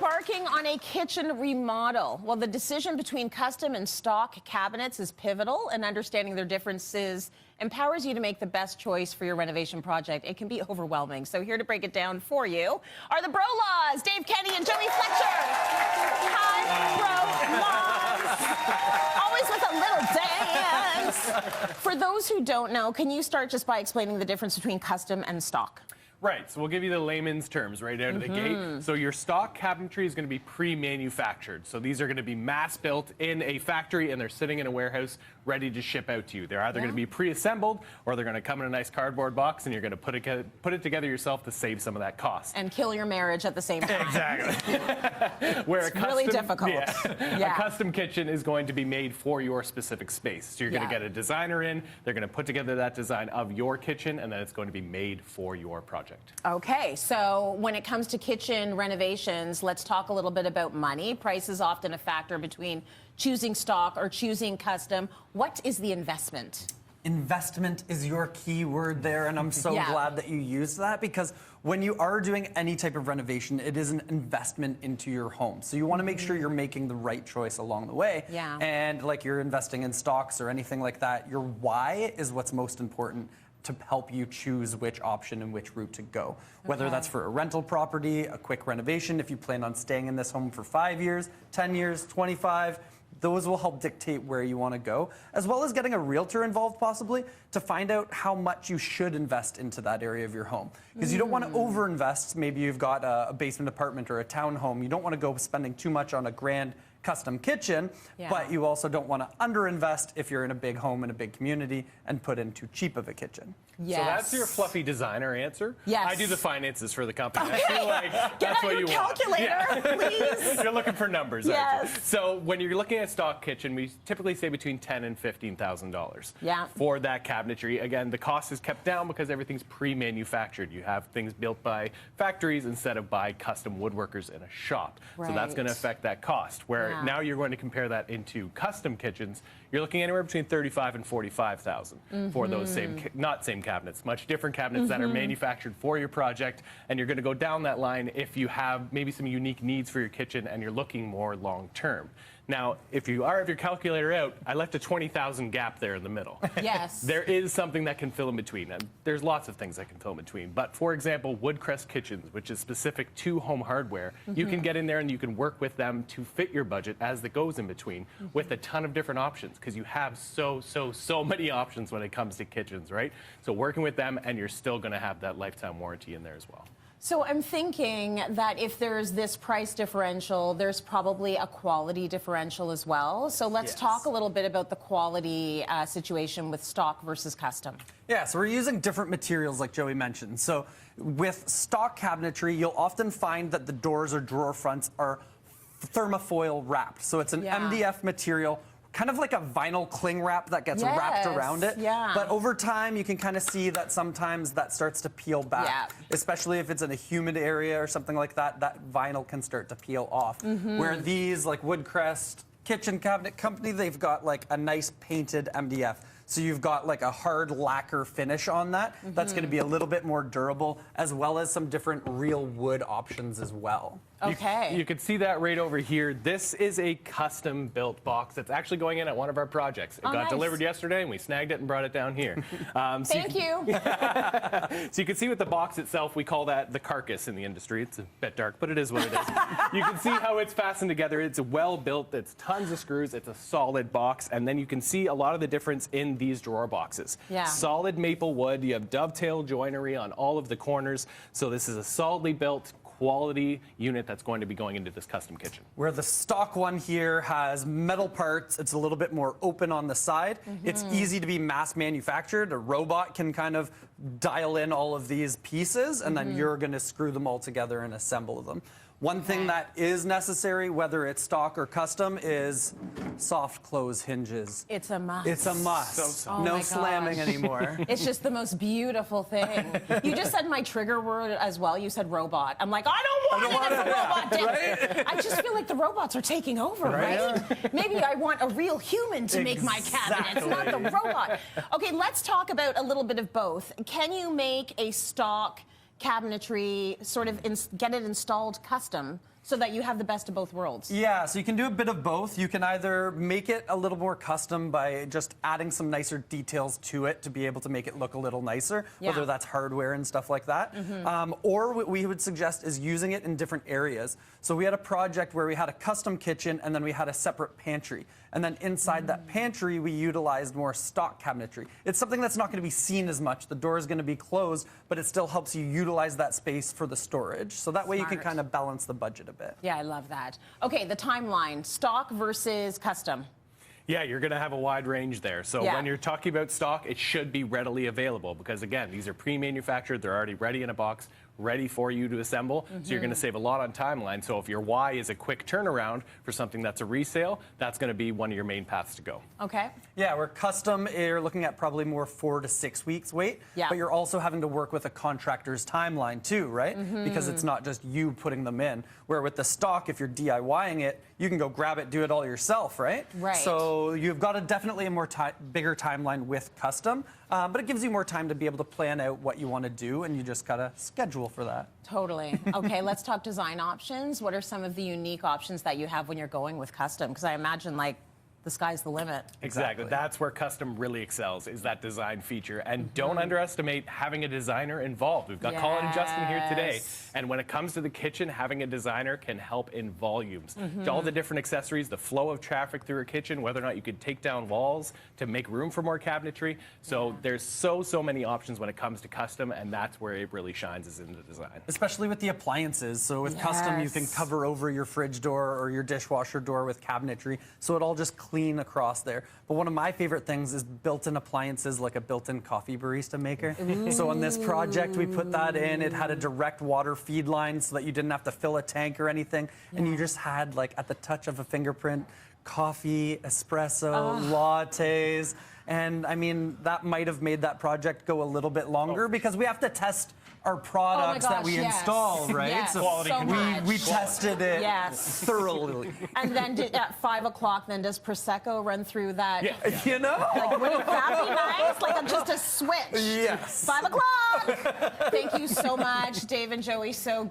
embarking on a kitchen remodel. Well, the decision between custom and stock cabinets is pivotal, and understanding their differences empowers you to make the best choice for your renovation project. It can be overwhelming. So here to break it down for you are the Brolaws, Dave Kenny and Joey Fletcher. Hi, Brolaws. Always with a little dance. For those who don't know, can you start just by explaining the difference between custom and stock? Right, so we'll give you the layman's terms right out of the gate. So your stock cabinetry is going to be pre-manufactured. So these are going to be mass-built in a factory, and they're sitting in a warehouse ready to ship out to you. They're either going to be pre-assembled, or they're going to come in a nice cardboard box, and you're going to put it together yourself to save some of that cost. And kill your marriage at the same time. Exactly. Where it's really difficult. A custom kitchen is going to be made for your specific space. So you're going to get a designer in, they're going to put together that design of your kitchen, and then it's going to be made for your project. Okay, so when it comes to kitchen renovations, let's talk a little bit about money. Price is often a factor between choosing stock or choosing custom. What is the investment? Investment is your key word there, and I'm so glad that you used that, because when you are doing any type of renovation, it is an investment into your home. So you want to make sure you're making the right choice along the way. And like you're investing in stocks or anything like that, your why is what's most important to help you choose which option and which route to go. Whether that's for a rental property, a quick renovation, if you plan on staying in this home for 5 years, 10 years, 25, those will help dictate where you want to go, as well as getting a realtor involved possibly to find out how much you should invest into that area of your home. Because you don't want to overinvest. Maybe you've got a basement apartment or a townhome. You don't want to go spending too much on a grand custom kitchen, but you also don't want to underinvest if you're in a big home in a big community and put in too cheap of a kitchen. So that's your fluffy designer answer. I do the finances for the company. I feel like that's what you calculator, want. Please. You're looking for numbers, aren't you? So when you're looking at a stock kitchen, we typically say between $10,000 and $15,000 for that cabinetry. Again, the cost is kept down because everything's pre-manufactured. You have things built by factories instead of by custom woodworkers in a shop. So that's going to affect that cost. Where now you're going to compare that into custom kitchens, you're looking anywhere between $35,000 and $45,000 for those same cabinets, much different cabinets that are manufactured for your project, and you're going to go down that line if you have maybe some unique needs for your kitchen and you're looking more long term. Now, if you have your calculator out, I left a $20,000 gap there in the middle. There is something that can fill in between, and there's lots of things that can fill in between. But for example, Woodcrest Kitchens, which is specific to home hardware, you can get in there and you can work with them to fit your budget as it goes in between with a ton of different options, because you have so many options when it comes to kitchens, right? So working with them, and you're still going to have that lifetime warranty in there as well. So I'm thinking that if there's this price differential, there's probably a quality differential as well. So let's talk a little bit about the quality situation with stock versus custom. Yeah, so we're using different materials like Joey mentioned. So with stock cabinetry, you'll often find that the doors or drawer fronts are thermofoil wrapped. So it's an MDF material, kind of like a vinyl cling wrap that gets wrapped around it. But over time, you can kind of see that sometimes that starts to peel back, especially if it's in a humid area or something like that, that vinyl can start to peel off. Where these, like Woodcrest Kitchen Cabinet Company, they've got like a nice painted MDF. So you've got like a hard lacquer finish on that. That's going to be a little bit more durable, as well as some different real wood options as well. You can see that right over here. This is a custom built box that's actually going in at one of our projects. It got delivered yesterday, and we snagged it and brought it down here. Thank you. So you can see with the box itself, we call that the carcass in the industry. It's a bit dark, but it is what it is. You can see how it's fastened together. It's well built. It's tons of screws. It's a solid box. And then you can see a lot of the difference in these drawer boxes. Solid maple wood. You have dovetail joinery on all of the corners. So this is a solidly built quality unit that's going to be going into this custom kitchen. Where the stock one here has metal parts, it's a little bit more open on the side. It's easy to be mass manufactured. A robot can kind of dial in all of these pieces, and then you're going to screw them all together and assemble them. One thing that is necessary, whether it's stock or custom, is soft close hinges. It's a must. It's a must. No slamming anymore. It's just the most beautiful thing. You just said my trigger word as well. You said robot. I'm like, I don't want it if a robot did. Right? I just feel like the robots are taking over, right? Maybe I want a real human to make my cabinets, not the robot. Okay, let's talk about a little bit of both. Can you make a stock cabinetry, sort of get it installed custom so that you have the best of both worlds. Yeah, so you can do a bit of both. You can either make it a little more custom by just adding some nicer details to it to be able to make it look a little nicer, whether that's hardware and stuff like that. Or what we would suggest is using it in different areas. So we had a project where we had a custom kitchen and then we had a separate pantry. And then inside that pantry, we utilized more stock cabinetry. It's something that's not going to be seen as much. The door is going to be closed, but it still helps you utilize that space for the storage. So that way you can kind of balance the budget a bit. Yeah, I love that. Okay, the timeline, stock versus custom. Yeah, you're going to have a wide range there. So when you're talking about stock, it should be readily available because, again, these are pre-manufactured. They're already ready in a box, ready for you to assemble. So you're going to save a lot on timeline. So if your why is a quick turnaround for something that's a resale, that's going to be one of your main paths to go. Okay. Yeah, where custom, you're looking at probably more 4 to 6 weeks wait. Yeah. But you're also having to work with a contractor's timeline too, right? Because it's not just you putting them in. Where with the stock, if you're DIYing it, you can go grab it, do it all yourself, right? Right. So you've got definitely a more bigger timeline with custom, but it gives you more time to be able to plan out what you want to do, and you just gotta schedule for that. Totally. Okay, let's talk design options. What are some of the unique options that you have when you're going with custom? Because I imagine, like, the sky's the limit. Exactly. That's where custom really excels, is that design feature. And don't underestimate having a designer involved. We've got Colin and Justin here today. And when it comes to the kitchen, having a designer can help in volumes. All the different accessories, the flow of traffic through a kitchen, whether or not you could take down walls to make room for more cabinetry. So there's so many options when it comes to custom, and that's where it really shines, is in the design. Especially with the appliances. So with custom, you can cover over your fridge door or your dishwasher door with cabinetry. So it all just clean across there. But one of my favorite things is built-in appliances, like a built-in coffee barista maker. So on this project, we put that in. It had a direct water feed line so that you didn't have to fill a tank or anything. And you just had, like, at the touch of a fingerprint, coffee, espresso, lattes. And I mean, that might have made that project go a little bit longer because we have to test our products that we install, right? Yes, Quality control. We tested it thoroughly. And then at 5 o'clock, then does Prosecco run through that? You know? Like, wouldn't that be nice? Like, just a switch. Yes. 5 o'clock. Thank you so much, Dave and Joey. So good.